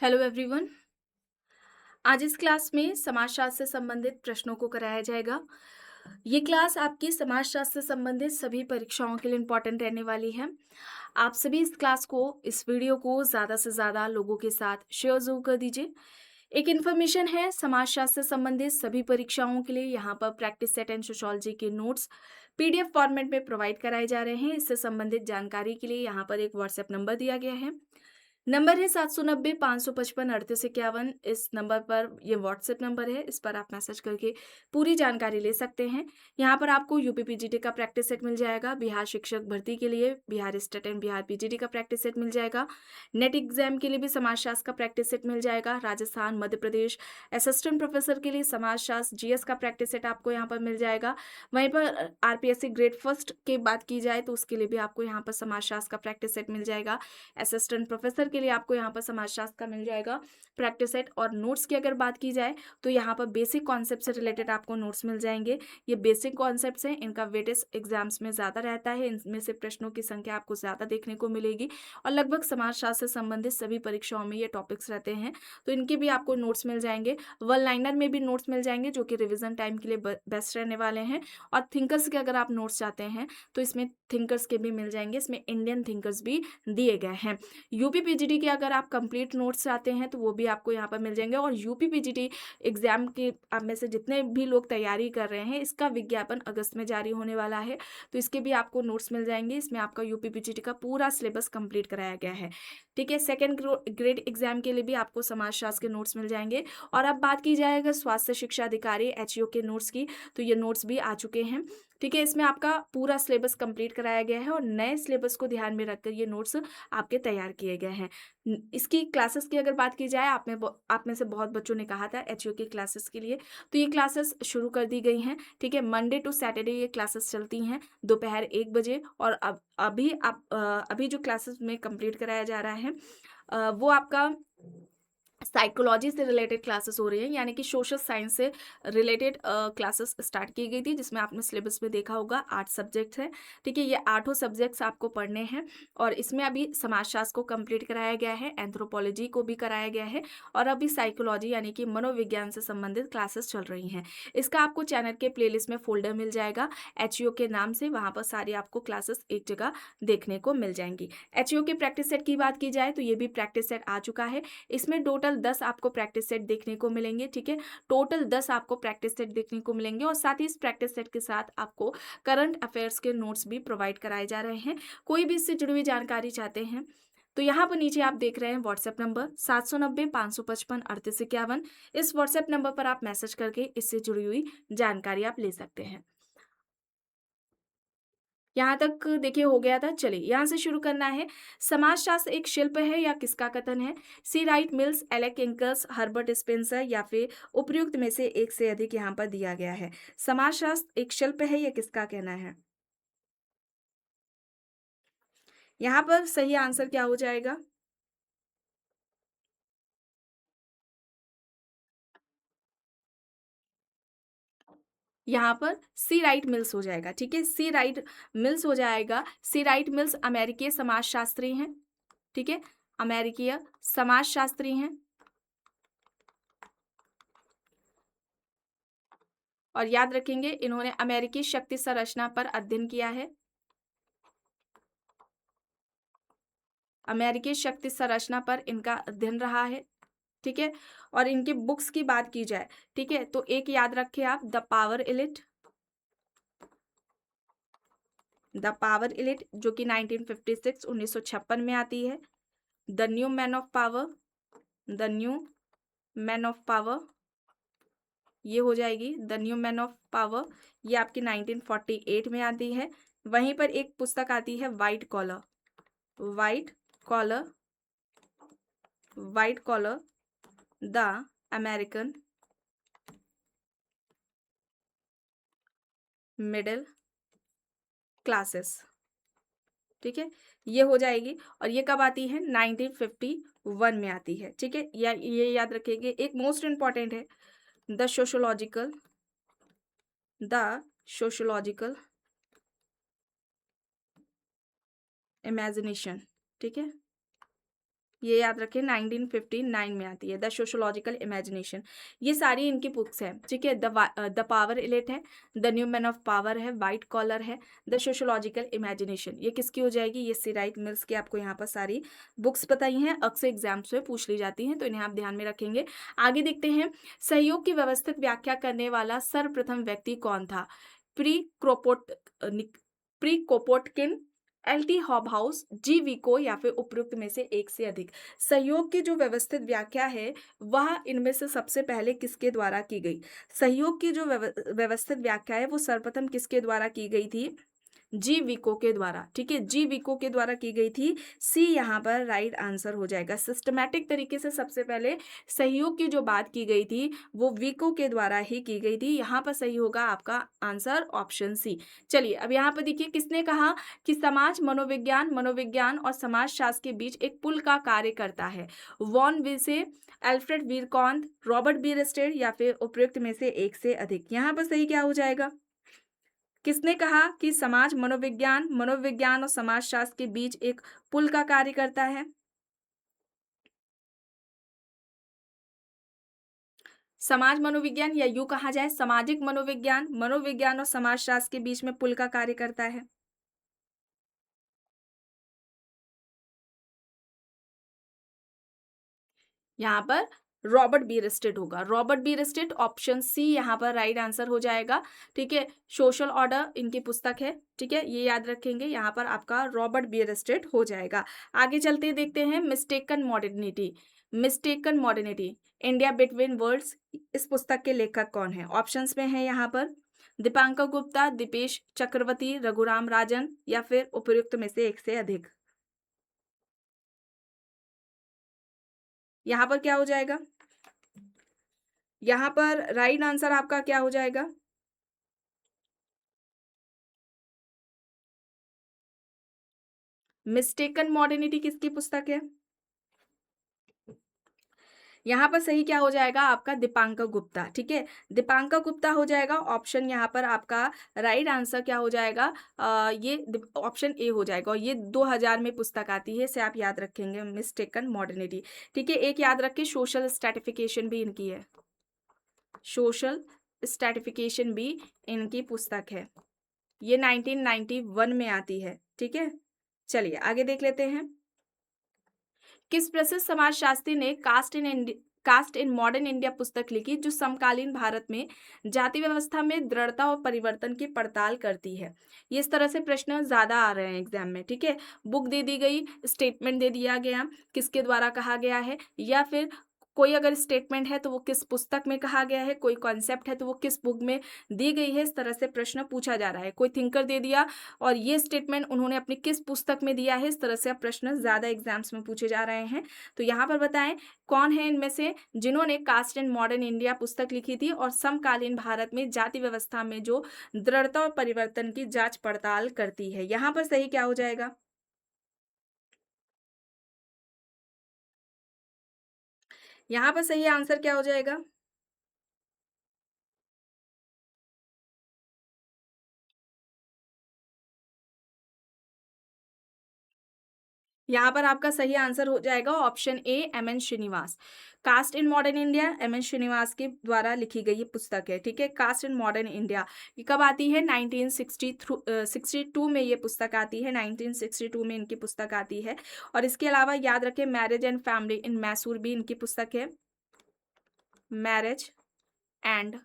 Hello everyone. आज इस class में समाजशास्त्र से संबंधित प्रश्नों को कराया जाएगा। ये क्लास आपकी समाजशास्त्र से संबंधित सभी परीक्षाओं के लिए इम्पोर्टेंट रहने वाली है। आप सभी इस क्लास को, इस वीडियो को ज़्यादा से ज़्यादा लोगों के साथ शेयर ज़रूर कर दीजिए। एक इन्फॉर्मेशन है, समाजशास्त्र से संबंधित सभी परीक्षाओं के लिए यहाँ पर प्रैक्टिस सेट एंड सोशियोलॉजी के नोट्स पीडीएफ फॉर्मेट में प्रोवाइड कराए जा रहे हैं। इससे संबंधित जानकारी के लिए यहाँ पर एक व्हाट्सएप नंबर दिया गया है। नंबर है 790-555-3851। इस नंबर पर, ये व्हाट्सएप नंबर है, इस पर आप मैसेज करके पूरी जानकारी ले सकते हैं। यहाँ पर आपको यूपी पीजीटी का प्रैक्टिस सेट मिल जाएगा, बिहार शिक्षक भर्ती के लिए Bihar state and Bihar PGT का प्रैक्टिस सेट मिल जाएगा, नेट एग्जाम के लिए भी समाजशास्त्र का प्रैक्टिस सेट मिल जाएगा, राजस्थान मध्य प्रदेश असिस्टेंट प्रोफेसर के लिए समाजशास्त्र जीएस का प्रैक्टिस सेट आपको यहाँ पर मिल जाएगा। वहीं पर आरपीएससी ग्रेड फर्स्ट की बात की जाए तो उसके लिए भी आपको यहाँ पर समाजशास्त्र का प्रैक्टिस सेट मिल जाएगा। असिस्टेंट प्रोफेसर के लिए आपको यहाँ पर समाजशास्त्र का मिल जाएगा प्रैक्टिस सेट। और नोट्स की अगर बात की जाए तो यहाँ पर बेसिक कॉन्सेप्ट से रिलेटेड आपको नोट्स मिल जाएंगे। ये बेसिक कॉन्सेप्ट्स हैं, इनका वेटेज एग्जाम्स में ज़्यादा रहता है, इनमें से प्रश्नों की संख्या आपको ज़्यादा देखने को मिलेगी और लगभग समाजशास्त्र से संबंधित सभी परीक्षाओं में ये टॉपिक्स रहते हैं, तो इनके भी आपको नोट्स मिल जाएंगे। वन लाइनर में भी नोट्स मिल जाएंगे जो कि रिविजन टाइम के लिए बेस्ट रहने वाले हैं। और थिंकर्स के अगर आप नोट्स चाहते हैं तो इसमें थिंकर्स के भी मिल जाएंगे, इसमें इंडियन थिंकर्स भी दिए गए हैं। यूपी पीजीटी के अगर आप कंप्लीट नोट्स चाहते हैं तो वो भी आपको यहाँ पर मिल जाएंगे। और यूपी पीजीटी एग्जाम के आप में से जितने भी लोग तैयारी कर रहे हैं, इसका विज्ञापन अगस्त में जारी होने वाला है, तो इसके भी आपको नोट्स मिल जाएंगे। इसमें आपका यूपी पीजीटी का पूरा सिलेबस कंप्लीट कराया गया है। ठीक है, सेकेंड ग्रेड एग्जाम के लिए भी आपको समाजशास्त्र के नोट्स मिल जाएंगे। और अब बात की जाए अगर स्वास्थ्य शिक्षा अधिकारी एचईओ के नोट्स की, तो ये नोट्स भी आ चुके हैं। ठीक है, इसमें आपका पूरा सिलेबस कंप्लीट कराया गया है और नए सिलेबस को ध्यान में रखकर ये नोट्स आपके तैयार किए गए हैं। इसकी क्लासेस की अगर बात की जाए, आप में से बहुत बच्चों ने कहा था एचईओ की क्लासेस के लिए, तो ये क्लासेस शुरू कर दी गई हैं। ठीक है, मंडे टू सैटरडे ये क्लासेस चलती हैं दोपहर 1 बजे। और अब अभी जो क्लासेस में कंप्लीट कराया जा रहा है वो आपका साइकोलॉजी से रिलेटेड क्लासेस हो रही हैं, यानी कि सोशल साइंस से रिलेटेड क्लासेस स्टार्ट की गई थी, जिसमें आपने सिलेबस में देखा होगा 8 सब्जेक्ट्स हैं। ठीक है, ये 8 सब्जेक्ट्स आपको पढ़ने हैं। और इसमें अभी समाजशास्त्र को कंप्लीट कराया गया है, एंथ्रोपोलॉजी को भी कराया गया है और अभी साइकोलॉजी यानी कि मनोविज्ञान से संबंधित क्लासेस चल रही हैं। इसका आपको चैनल के प्लेलिस्ट में फोल्डर मिल जाएगा एचईओ के नाम से, वहाँ पर सारी आपको क्लासेस एक जगह देखने को मिल जाएंगी। एचईओ के प्रैक्टिस सेट की बात की जाए तो ये भी प्रैक्टिस सेट आ चुका है। इसमें टोटल 10 आपको प्रैक्टिस सेट देखने को मिलेंगे। ठीक है, टोटल 10 आपको प्रैक्टिस सेट देखने को मिलेंगे और साथ ही इस प्रैक्टिस सेट के साथ आपको करंट अफेयर्स के नोट्स भी प्रोवाइड कराए जा रहे हैं। कोई भी इससे जुड़ी हुई जानकारी चाहते हैं तो यहाँ पर नीचे आप देख रहे हैं व्हाट्सएप नंबर 790-555-3851। इस व्हाट्सएप नंबर पर आप मैसेज करके इससे जुड़ी हुई जानकारी आप ले सकते हैं। यहाँ तक देखिए हो गया था। चलिए यहाँ से शुरू करना है। समाजशास्त्र एक शिल्प है या किसका कथन है? C Wright Mills, Alex Inkeles, Herbert Spencer या फिर उपयुक्त में से एक से अधिक यहाँ पर दिया गया है। समाजशास्त्र एक शिल्प है, यह किसका कहना है? यहाँ पर सही आंसर क्या हो जाएगा? यहाँ पर सी राइट मिल्स हो जाएगा। ठीक है, सी राइट मिल्स हो जाएगा। सी राइट मिल्स अमेरिकी समाजशास्त्री हैं। ठीक है, अमेरिकीय समाजशास्त्री हैं और याद रखेंगे इन्होंने अमेरिकी शक्ति संरचना पर अध्ययन किया है। अमेरिकी शक्ति संरचना पर इनका अध्ययन रहा है। ठीक है, और इनकी बुक्स की बात की जाए, ठीक है, तो एक याद रखें आप, द पावर इलिट जो कि 1956 में आती है। The new man of power, the new man of power, ये हो जाएगी the new man of power, ये आपकी 1948 में आती है। वहीं पर एक पुस्तक आती है white collar, white collar, white collar the American middle classes. ठीक है, ये हो जाएगी और ये कब आती है? 1951 में आती है। ठीक है, या ये याद रखेंगे। एक मोस्ट इंपॉर्टेंट है the sociological, the sociological imagination. ठीक है, ये याद रखें 1959 में आती है, द सोशोलॉजिकल इमेजिनेशन। ये सारी इनकी बुक्स हैं, ठीक है। द पावर इलिट है, the new man of power है, वाइट कॉलर है, द सोशोलॉजिकल इमेजिनेशन। ये किसकी हो जाएगी? ये सी राइट मिल्स की आपको यहाँ पर सारी बुक्स बताई हैं, अक्सर एग्जाम्स में पूछ ली जाती हैं, तो इन्हें आप ध्यान में रखेंगे। आगे देखते हैं, सहयोग की व्यवस्थित व्याख्या करने वाला सर्वप्रथम व्यक्ति कौन था? प्री क्रोपोट Peter Kropotkin, L T. Hobhouse, G. Vico या फिर उपयुक्त में से एक से अधिक। सहयोग की जो व्यवस्थित व्याख्या है, वह इनमें से सबसे पहले किसके द्वारा की गई? सहयोग की जो व्यवस्थित व्याख्या है, वो सर्वप्रथम किसके द्वारा की गई थी? जी. विको के द्वारा, ठीक है। जी. विको के द्वारा की गई थी। सी यहाँ पर राइट आंसर हो जाएगा। सिस्टमैटिक तरीके से सबसे पहले सहयोग की जो बात की गई थी, वो विको के द्वारा ही की गई थी। यहाँ पर सही होगा आपका आंसर ऑप्शन सी। चलिए, अब यहाँ पर देखिए, किसने कहा कि समाज मनोविज्ञान और समाजशास्त्र के बीच एक पुल का कार्य करता है? वॉन विसे, अल्फ्रेड वीरकॉन्त, रॉबर्ट बीरस्टेड या फिर उपयुक्त में से एक से अधिक। यहाँ पर सही क्या हो जाएगा? किसने कहा कि समाज मनोविज्ञान और समाजशास्त्र के बीच एक पुल का कार्य करता है? समाज मनोविज्ञान, या यूं कहा जाए सामाजिक मनोविज्ञान, मनोविज्ञान और समाजशास्त्र के बीच में पुल का कार्य करता है। यहाँ पर रॉबर्ट बीरस्टेड होगा। रॉबर्ट बीरस्टेड, ऑप्शन सी यहाँ पर राइट आंसर हो जाएगा, ठीक है। सोशल ऑर्डर इनकी पुस्तक है, ठीक है, ये याद रखेंगे। यहाँ पर आपका रॉबर्ट बीरस्टेड हो जाएगा। आगे चलते देखते हैं, mistaken modernity, India between worlds. इस पुस्तक के लेखक कौन है? ऑप्शंस में है यहाँ पर दीपांकर गुप्ता, दीपेश चक्रवर्ती, रघुराम राजन या फिर उपयुक्त में से एक से अधिक। यहाँ पर क्या हो जाएगा? यहाँ पर राइट आंसर आपका क्या हो जाएगा? मिस्टेकन मॉडर्निटी किसकी पुस्तक है? यहाँ पर सही क्या हो जाएगा आपका? दीपांकर गुप्ता, ठीक है। दीपांकर गुप्ता हो जाएगा ऑप्शन। यहाँ पर आपका राइट आंसर क्या हो जाएगा? ये ऑप्शन ए हो जाएगा, और ये 2000 में पुस्तक आती है, इसे आप याद रखेंगे, मिस्टेकन मॉडर्निटी, ठीक है। एक याद रखिए, सोशल स्ट्रैटिफिकेशन भी इनकी है, सोशल स्ट्रैटिफिकेशन भी इनकी पुस्तक है। ये 1991 में आती है, ठीक है। चलिए आगे देख लेते हैं, किस प्रसिद्ध समाजशास्त्री ने कास्ट इन मॉडर्न इंडिया पुस्तक लिखी, जो समकालीन भारत में जाति व्यवस्था में दृढ़ता और परिवर्तन की पड़ताल करती है? ये इस तरह से प्रश्न ज्यादा आ रहे हैं एग्जाम में, ठीक है। बुक दे दी गई, स्टेटमेंट दे दिया गया, किसके द्वारा कहा गया है, या फिर कोई अगर स्टेटमेंट है तो वो किस पुस्तक में कहा गया है, कोई कॉन्सेप्ट है तो वो किस बुक में दी गई है। इस तरह से प्रश्न पूछा जा रहा है। कोई थिंकर दे दिया और ये स्टेटमेंट उन्होंने अपनी किस पुस्तक में दिया है, इस तरह से अब प्रश्न ज़्यादा एग्जाम्स में पूछे जा रहे हैं। तो यहाँ पर बताएं, कौन है इनमें से जिन्होंने कास्ट एंड मॉडर्न इंडिया पुस्तक लिखी थी और समकालीन भारत में जाति व्यवस्था में जो दृढ़ता और परिवर्तन की जांच पड़ताल करती है? यहाँ पर सही क्या हो जाएगा? यहाँ पर सही आंसर क्या हो जाएगा? यहाँ पर आपका सही आंसर हो जाएगा option A, M N Srinivas. Caste in modern India M N Srinivas के द्वारा लिखी गई ये पुस्तक है, ठीक है। कास्ट इन मॉडर्न इंडिया ये कब आती है? 1962 में ये पुस्तक आती है, 1962 में इनकी पुस्तक आती है। और इसके अलावा याद रखें, marriage and family in Mysore भी इनकी पुस्तक है, marriage and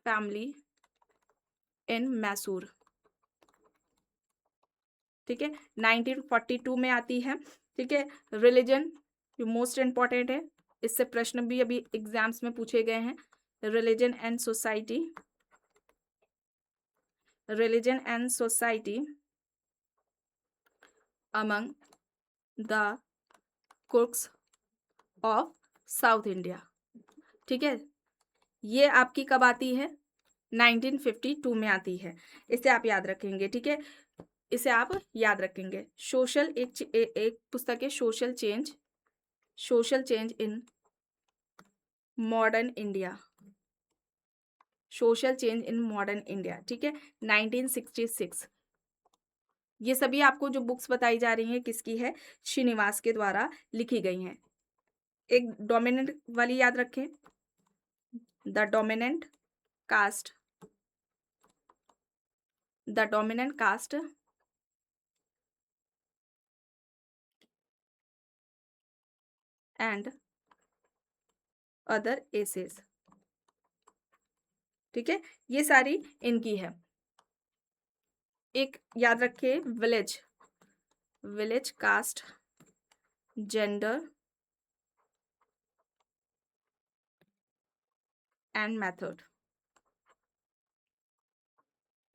family in Mysore, ठीक है, 1942 में आती है, ठीक है। रिलीजन जो मोस्ट इम्पॉर्टेंट है, इससे प्रश्न भी अभी एग्जाम्स में पूछे गए हैं। Religion and society, religion and society among the Coorgs of south India, ठीक है। ये आपकी कब आती है? 1952 में आती है। इसे आप याद रखेंगे, ठीक है, इसे आप याद रखेंगे। सोशल एक पुस्तक है, social change in modern India, social change in modern India, ठीक है, 1966। ये सभी आपको जो बुक्स बताई जा रही हैं किसकी है? श्रीनिवास के द्वारा लिखी गई हैं। एक डोमिनेंट वाली याद रखें, the dominant caste, the dominant caste and other essays. ठीक है, ये सारी इनकी है। एक याद रखिए village, village caste, gender and method.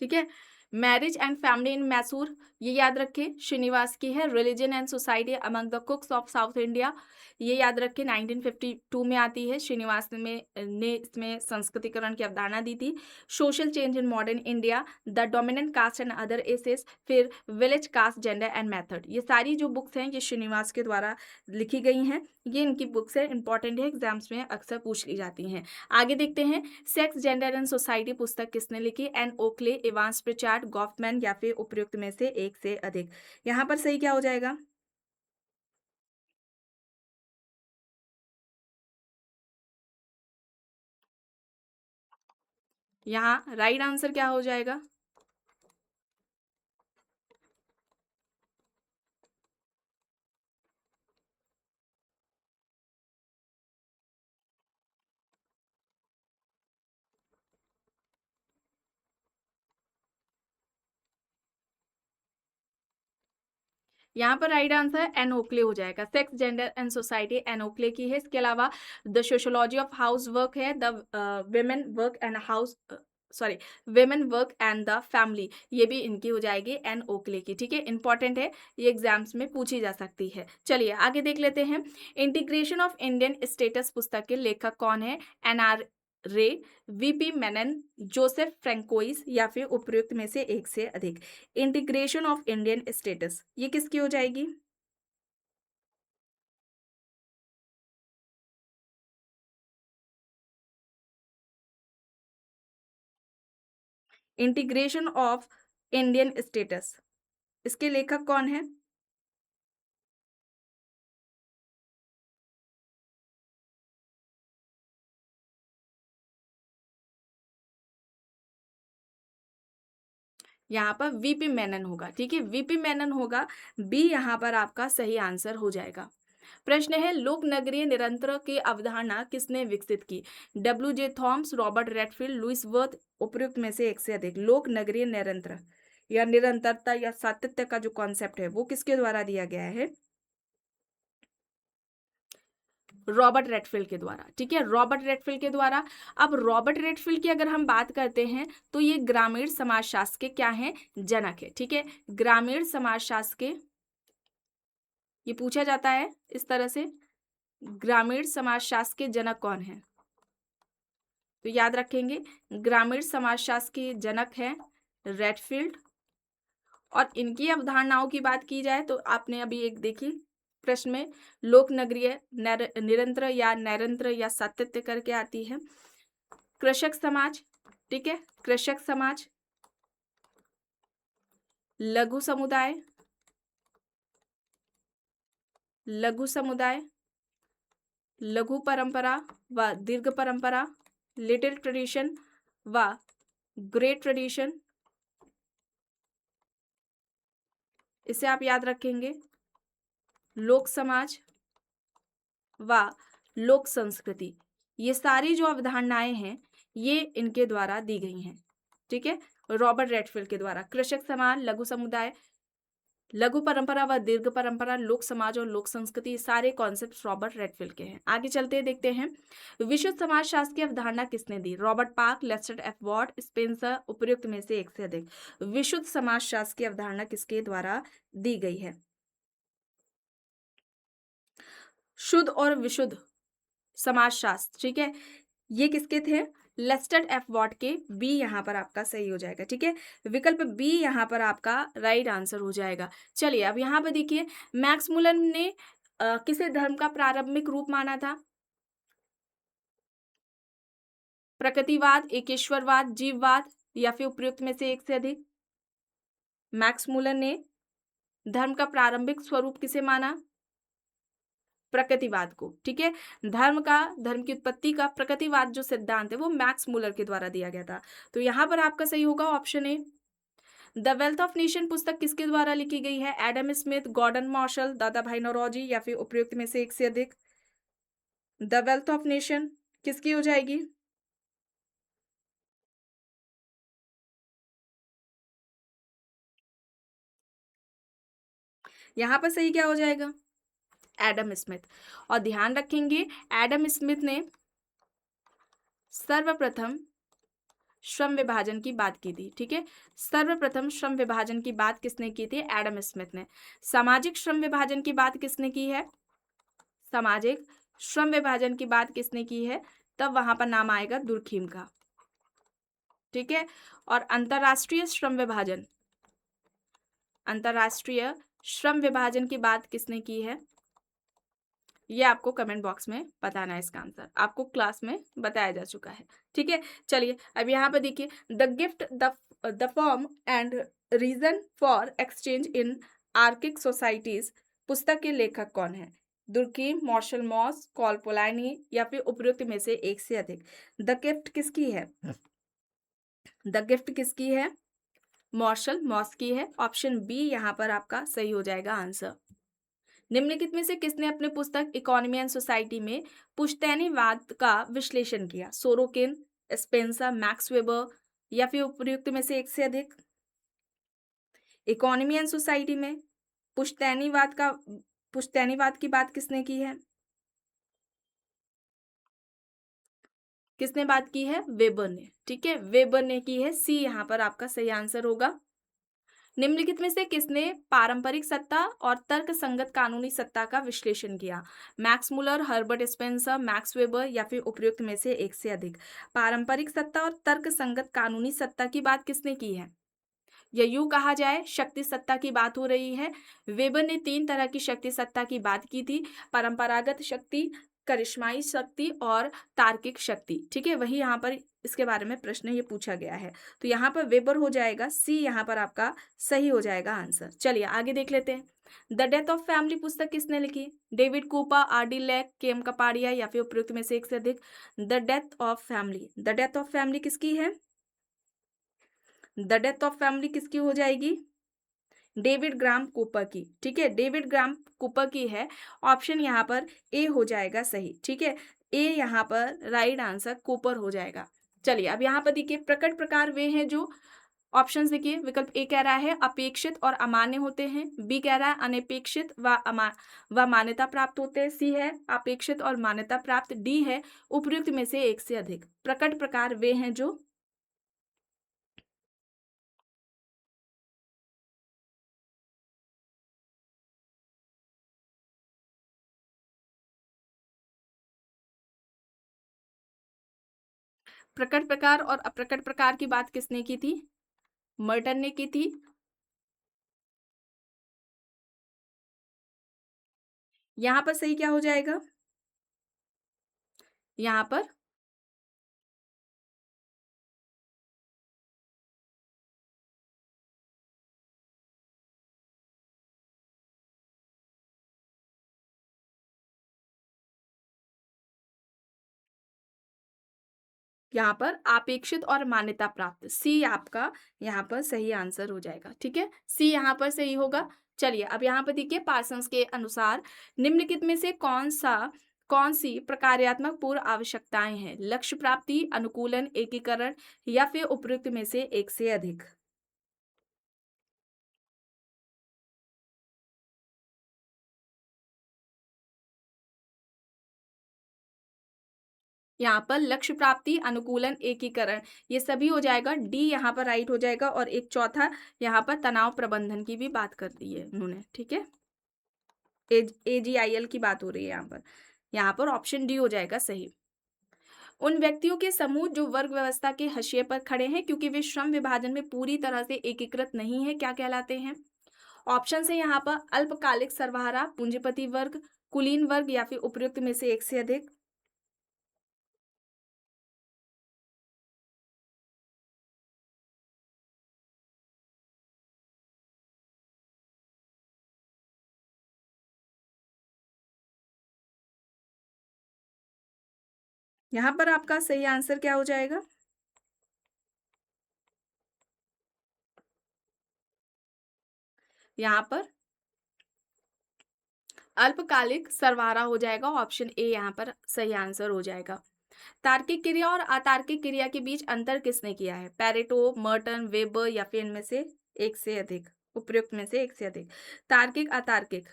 ठीक है, marriage and family in Mysore, ये याद रखें श्रीनिवास की है। Religion and society among the Coorgs of south India, ये याद रखें 1952 में आती है। श्रीनिवास ने इसमें संस्कृतिकरण की अवधारणा दी थी। Social change in modern India, the dominant caste and other essays, फिर village caste, gender and method. ये सारी जो बुक्स हैं ये श्रीनिवास के द्वारा लिखी गई हैं। ये इनकी बुक्स है, इंपॉर्टेंट है, एग्जाम्स में अक्सर पूछ ली जाती हैं। आगे देखते हैं, सेक्स, जेंडर एंड सोसाइटी पुस्तक किसने लिखी? एन ओक्ले, इवांस प्रिचार्ड, गॉफमैन या फिर उपयुक्त में से एक से अधिक। यहाँ पर सही क्या हो जाएगा? यहाँ राइट आंसर क्या हो जाएगा? यहाँ पर राइट आंसर एन ओक्ले हो जाएगा। Sex, gender and society Ann Oakley की है। इसके अलावा the sociology of housework है, the women work and house sorry women work and the family, ये भी इनकी हो जाएगी एन ओक्ले की। ठीक है, इंपॉर्टेंट है, ये एग्जाम्स में पूछी जा सकती है। चलिए आगे देख लेते हैं। इंटीग्रेशन ऑफ इंडियन स्टेटस पुस्तक के लेखक कौन है? एन आर रे, वीपी मेनन, जोसेफ फ्रेंकोइस या फिर उपयुक्त में से एक से अधिक। इंटीग्रेशन ऑफ इंडियन स्टेटस ये किसकी हो जाएगी? इंटीग्रेशन ऑफ इंडियन स्टेटस, इसके लेखक कौन है? यहाँ पर वीपी मेनन होगा। ठीक है, वीपी मेनन होगा, बी यहाँ पर आपका सही आंसर हो जाएगा। प्रश्न है, लोक नगरीय निरंतर की अवधारणा किसने विकसित की? W J Thomas, Robert Redfield, Louis Wirth, उपयुक्त में से एक से अधिक। लोक नगरीय निरंतर या निरंतरता या सातत्य का जो कॉन्सेप्ट है वो किसके द्वारा दिया गया है? रॉबर्ट रेडफील्ड के द्वारा। ठीक है, रॉबर्ट रेडफील्ड के द्वारा। अब रॉबर्ट रेडफील्ड की अगर हम बात करते हैं तो ये ग्रामीण समाजशास्त्र के क्या हैं? जनक है। ठीक है, ग्रामीण समाजशास्त्र के, ये पूछा जाता है इस तरह से, ग्रामीण समाजशास्त्र के जनक कौन है? तो याद रखेंगे, ग्रामीण समाजशास्त्र के जनक हैं रेडफील्ड। और इनकी अवधारणाओं की बात की जाए तो आपने अभी एक देखी प्रश्न में, लोक नगरीय निरंतर या नैरंतर या सातत्य करके आती है। कृषक समाज, ठीक है, कृषक समाज, लघु समुदाय, लघु समुदाय, लघु परंपरा व दीर्घ परंपरा, लिटिल ट्रेडिशन व ग्रेट ट्रेडिशन, इसे आप याद रखेंगे। लोक समाज व लोक संस्कृति, ये सारी जो अवधारणाएं हैं ये इनके द्वारा दी गई हैं। ठीक है, रॉबर्ट रेडफील्ड के द्वारा। कृषक समाज, लघु समुदाय, लघु परंपरा व दीर्घ परंपरा, लोक समाज और लोक संस्कृति, सारे कॉन्सेप्ट रॉबर्ट रेडफील्ड के हैं। आगे चलते हैं, देखते हैं विशुद्ध समाजशास्त्र की अवधारणा किसने दी? Robert Park, Lester F Ward, Spencer, उपयुक्त में से एक से अधिक। विशुद्ध समाजशास्त्र की अवधारणा किसके द्वारा दी गई है? शुद्ध और विशुद्ध समाजशास्त्र, ठीक है, ये किसके थे? लेस्टर एफ वॉर्ड के। बी यहाँ पर आपका सही हो जाएगा। ठीक है, विकल्प बी यहाँ पर आपका राइट आंसर हो जाएगा। चलिए अब यहाँ पर देखिए, मैक्स मुलर ने किसे धर्म का प्रारंभिक रूप माना था? प्रकृतिवाद, एकेश्वरवाद, जीववाद या फिर उपयुक्त में से एक से अधिक। मैक्स मुलर ने धर्म का प्रारंभिक स्वरूप किसे माना? प्रकृतिवाद को, ठीक है। धर्म की उत्पत्ति का प्रकृतिवाद जो सिद्धांत है वो मैक्स मुलर के द्वारा दिया गया था। तो यहाँ पर आपका सही होगा option A. The wealth of nation पुस्तक किसके द्वारा लिखी गई है? Adam Smith, Gordon Marshall, Dadabhai Naoroji या फिर उपयुक्त में से एक से अधिक? द वेल्थ ऑफ नेशन किसकी हो जाएगी? यहाँ पर सही क्या हो जाएगा? Adam Smith. और ध्यान रखेंगे एडम स्मिथ ने सर्वप्रथम श्रम विभाजन की बात की थी, ठीक है। सर्वप्रथम श्रम विभाजन की बात किसने की थी? एडम स्मिथ ने। सामाजिक श्रम विभाजन की बात किसने की है? सामाजिक श्रम विभाजन की बात किसने की है? तब वहां पर नाम आएगा दुर्खीम का, ठीक है। और अंतरराष्ट्रीय श्रम विभाजन की बात किसने की है? ये आपको कमेंट बॉक्स में बताना है, इसका आंसर आपको क्लास में बताया जा चुका है, ठीक है। चलिए अब यहाँ पर देखिए, the gift the form and reason for exchange in archaic societies पुस्तक के लेखक कौन है? Durkheim, Marshall Mauss, Karl Polanyi या फिर उपयुक्त में से एक से अधिक? द गिफ्ट किसकी है? द गिफ्ट किसकी है? मार्शल मॉस की है। ऑप्शन बी यहाँ पर आपका सही हो जाएगा आंसर। निम्नलिखित में से किसने अपनी पुस्तक इकोनॉमी एंड सोसाइटी में पुश्तैनीवाद का विश्लेषण किया? सोरोकिन, स्पेंसर, मैक्स वेबर या फिर उपयुक्त में से एक से अधिक? इकोनॉमी एंड सोसाइटी में पुश्तैनीवाद की बात किसने की है? किसने बात की है? वेबर ने, ठीक है। वेबर ने की है। सी यहाँ पर आपका सही आंसर होगा। निम्नलिखित में से किसने पारंपरिक सत्ता और तर्क संगत कानूनी सत्ता का विश्लेषण किया? Max Muller, Herbert Spencer, max weber या फिर उपयुक्त में से एक से अधिक? पारंपरिक सत्ता और तर्क संगत कानूनी सत्ता की बात किसने की है? या यूं कहा जाए शक्ति सत्ता की बात हो रही है। वेबर ने 3 तरह की शक्ति सत्ता की बात की थी, परंपरागत शक्ति, करिश्माई शक्ति और तार्किक शक्ति, ठीक है। वही यहाँ पर इसके बारे में प्रश्न ये पूछा गया है। तो यहाँ पर वेबर हो जाएगा, सी यहाँ पर आपका सही हो जाएगा आंसर। चलिए आगे देख लेते हैं। द डेथ ऑफ फैमिली पुस्तक किसने लिखी? David Cooper, RD. Lake, KM. Kapadia या फिर उपयुक्त में से एक से अधिक? The death of family, the death of family किसकी है? द डेथ ऑफ फैमिली किसकी हो जाएगी? डेविड ग्राम कूपर की, ठीक है। डेविड ग्राम कूपर की है। ऑप्शन यहाँ पर ए हो जाएगा सही, ठीक है। ए यहाँ पर राइट आंसर कूपर हो जाएगा। चलिए अब यहाँ पर देखिए, प्रकट प्रकार वे हैं जो, ऑप्शन देखिए, विकल्प ए कह रहा है अपेक्षित और अमान्य होते हैं, बी कह रहा है अनपेक्षित व मान्यता प्राप्त होते हैं, सी है अपेक्षित और मान्यता प्राप्त, डी है उपयुक्त में से एक से अधिक। प्रकट प्रकार वे हैं जो, प्रकट प्रकार और अप्रकट प्रकार की बात किसने की थी? मर्टन ने की थी। यहाँ पर सही क्या हो जाएगा? यहाँ पर यहाँ पर अपेक्षित और मान्यता प्राप्त, सी आपका यहाँ पर सही आंसर हो जाएगा, ठीक है। सी यहाँ पर सही होगा। चलिए अब यहाँ पर देखिए, पार्सन्स के अनुसार निम्नलिखित में से कौन सी प्रकार्यात्मक पूर्व आवश्यकताएं हैं? लक्ष्य प्राप्ति, अनुकूलन, एकीकरण या फिर उपयुक्त में से एक से अधिक? यहाँ पर लक्ष्य प्राप्ति, अनुकूलन, एकीकरण, ये सभी हो जाएगा। डी यहाँ पर राइट हो जाएगा। और एक चौथा यहाँ पर तनाव प्रबंधन की भी बात कर दी है उन्होंने, ठीक है। AGIL की बात हो रही है यहाँ पर ऑप्शन डी हो जाएगा सही। उन व्यक्तियों के समूह जो वर्ग व्यवस्था के हाशिए पर खड़े हैं क्योंकि वे श्रम विभाजन में पूरी तरह से एकीकृत नहीं है, क्या कहलाते हैं? ऑप्शन है यहाँ पर अल्पकालिक सर्वहारा, पूंजीपति वर्ग, कुलीन वर्ग या फिर उपयुक्त में से एक से अधिक? यहाँ पर आपका सही आंसर क्या हो जाएगा? यहाँ पर अल्पकालिक सर्वहारा हो जाएगा, ऑप्शन ए यहाँ पर सही आंसर हो जाएगा। तार्किक क्रिया और अतार्किक क्रिया के बीच अंतर किसने किया है? पैरेटो, मर्टन, वेबर या फिर इनमें से एक से अधिक? उपयुक्त में से एक से अधिक। तार्किक, अतार्किक।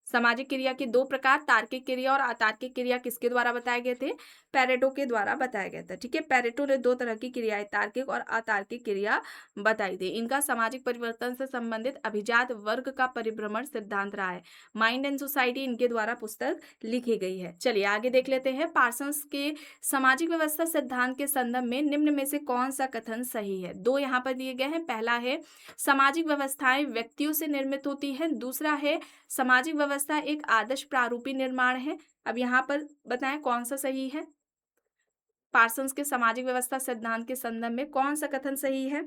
सामाजिक क्रिया के दो प्रकार, तार्किक क्रिया और अतार्किक क्रिया किसके द्वारा बताए गए थे? पैरेटो के द्वारा बताया गया था। ठीक है, पैरेटो ने दो तरह की क्रियाएं, तार्किक और अतार्किक क्रिया बताई थी। इनका सामाजिक परिवर्तन से संबंधित अभिजात वर्ग का परिभ्रमण सिद्धांत रहा है। माइंड एंड सोसाइटी इनके द्वारा पुस्तक लिखी गई है। चलिए आगे देख लेते हैं। पार्सन्स के सामाजिक व्यवस्था सिद्धांत के संदर्भ में निम्न में से कौन सा कथन सही है? दो यहाँ पर दिए गए हैं। पहला है सामाजिक व्यवस्थाएं व्यक्तियों से निर्मित होती हैं। दूसरा है सामाजिक व्यवस्था एक आदर्श प्रारूपी निर्माण है। अब यहाँ पर बताएं कौन सा सही है? पार्सन्स के सामाजिक व्यवस्था सिद्धांत के संदर्भ में कौन सा कथन सही है?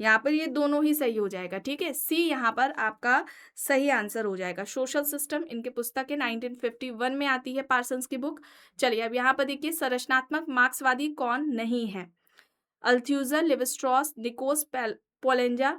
यहाँ पर ये दोनों ही सही हो जाएगा। ठीक है, सी यहाँ पर आपका सही आंसर हो जाएगा। सोशल सिस्टम इनकी पुस्तक है, 1951 में आती है पार्सन्स की बुक। चलिए अब यहाँ पर देखिए, संरचनात्मक मार्क्सवादी कौन नहीं है? अल्थ्यूजर, लिविस्ट्रॉस, निकोस पोलेंजा,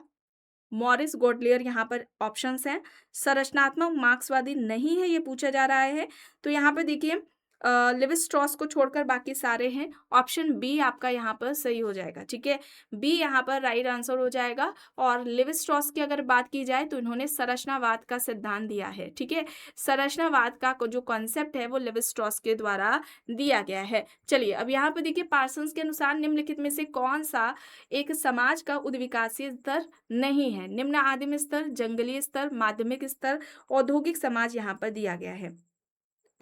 मॉरिस गोडलियर यहाँ पर ऑप्शंस हैं। संरचनात्मक मार्क्सवादी नहीं है ये पूछा जा रहा है, तो यहाँ पे देखिए लिविस स्ट्रॉस को छोड़कर बाकी सारे हैं। ऑप्शन बी आपका यहाँ पर सही हो जाएगा। ठीक है, बी यहाँ पर राइट आंसर हो जाएगा। और लिविस स्ट्रॉस की अगर बात की जाए तो इन्होंने संरचनावाद का सिद्धांत दिया है। ठीक है, संरचनावाद का जो कॉन्सेप्ट है वो लिविस स्ट्रॉस के द्वारा दिया गया है। चलिए अब यहाँ पर देखिए, पार्सन्स के अनुसार निम्नलिखित में से कौन सा एक समाज का उद्विकासीय स्तर नहीं है? निम्न आदिम स्तर, जंगली स्तर, माध्यमिक स्तर, औद्योगिक समाज यहाँ पर दिया गया है।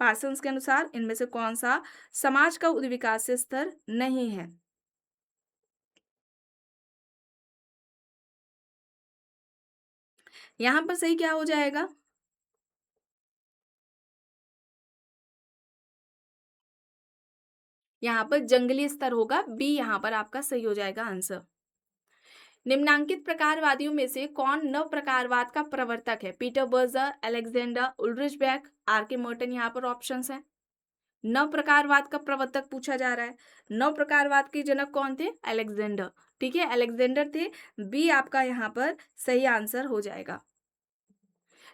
पार्सन्स के अनुसार इनमें से कौन सा समाज का उद्विकासीय स्तर नहीं है? यहाँ पर सही क्या हो जाएगा? यहाँ पर जंगली स्तर होगा, बी यहाँ पर आपका सही हो जाएगा आंसर। निम्नांकित प्रकारवादियों में से कौन नव प्रकारवाद का प्रवर्तक है? Peter Berger, Alexander Ulrich Beck, R K Merton यहाँ पर ऑप्शंस हैं। नव प्रकारवाद का प्रवर्तक पूछा जा रहा है। नव प्रकारवाद के जनक कौन थे? अलेक्जेंडर। ठीक है, अलेक्जेंडर थे। बी आपका यहाँ पर सही आंसर हो जाएगा।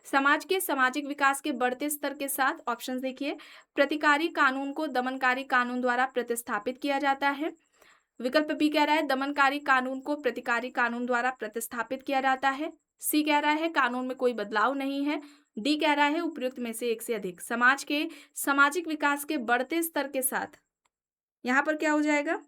समाज के सामाजिक विकास के बढ़ते स्तर के साथ ऑप्शन देखिए, प्रतिकारी कानून को दमनकारी कानून द्वारा प्रतिस्थापित किया जाता है। विकल्प बी कह रहा है दमनकारी कानून को प्रतिकारी कानून द्वारा प्रतिस्थापित किया जाता है। सी कह रहा है कानून में कोई बदलाव नहीं है। डी कह रहा है उपयुक्त में से एक से अधिक। समाज के सामाजिक विकास के बढ़ते स्तर के साथ यहाँ पर क्या हो जाएगा?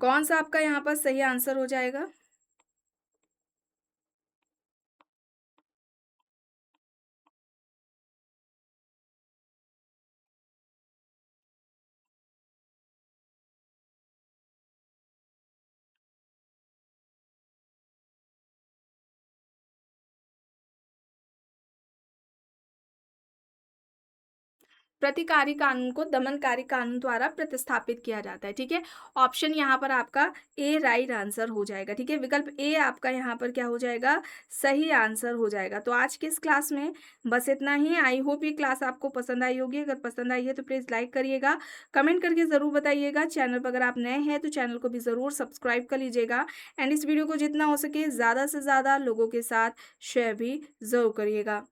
कौन सा आपका यहाँ पर सही आंसर हो जाएगा? प्रतिकारी कानून को दमनकारी कानून द्वारा प्रतिस्थापित किया जाता है। ठीक है, ऑप्शन यहाँ पर आपका ए राइट आंसर हो जाएगा। ठीक है, विकल्प ए आपका यहाँ पर क्या हो जाएगा? सही आंसर हो जाएगा। तो आज के इस क्लास में बस इतना ही। आई होप ये क्लास आपको पसंद आई होगी। अगर पसंद आई है तो प्लीज़ लाइक करिएगा, कमेंट करके ज़रूर बताइएगा। चैनल पर अगर आप नए हैं तो चैनल को भी ज़रूर सब्सक्राइब कर लीजिएगा। एंड इस वीडियो को जितना हो सके ज़्यादा से ज़्यादा लोगों के साथ शेयर भी ज़रूर करिएगा।